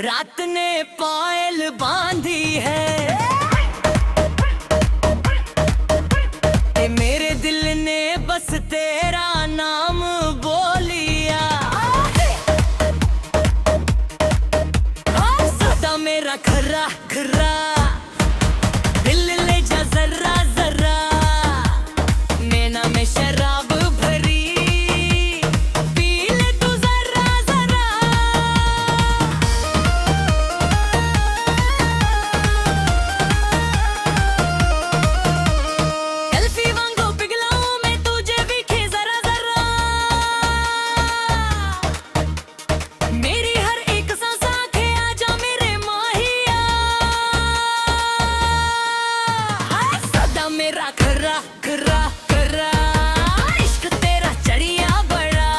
रात ने पायल बांधी है ते मेरे दिल ने बस तेरा नाम बोलिया। सदा मेरा खरा खरा दिल ले जा जरा जरा, नैना में शराब मेरा खरा खरा खरा इश्क तेरा चढ़िया बड़ा।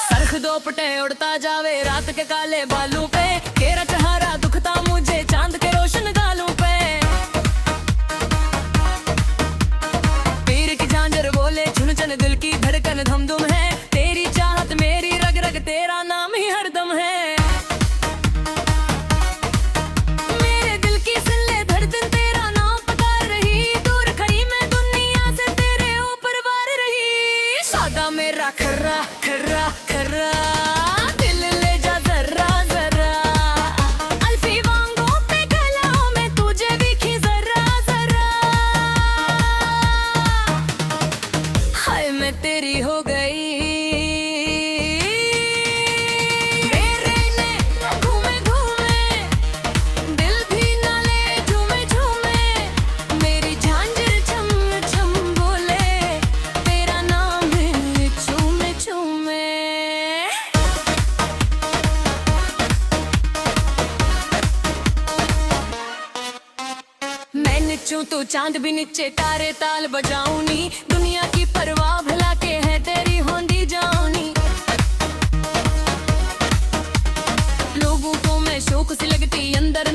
सरख दो पटे उड़ता जावे रात के काले बालों पे, तेरा चेहरा दुखता मुझे चांद के रोशन गालों पे। पीर की झांझर बोले छुन छन दिल की धड़कन धमधुम है, तेरी चाहत मेरी रग रग तेरा नाम ही हरदम है। मेरे दिल की सिले धड़कन तेरा नाम पुकार रही, दूर खड़ी मैं दुनिया से तेरे ऊपर वार रही। सदा मेरा खरा खरा खरा दिल ले जा जरा जरा, अल्फी वांगों पे गलाओं में तुझे दिखी जरा जरा। हाय मैं तेरी हो गई, नचूं तो चांद भी नीचे तारे ताल बजाऊं नी, दुनिया की परवाह भला के है तेरी होंदी जाऊं नी। लोगों को मैं शौक सी लगती अंदर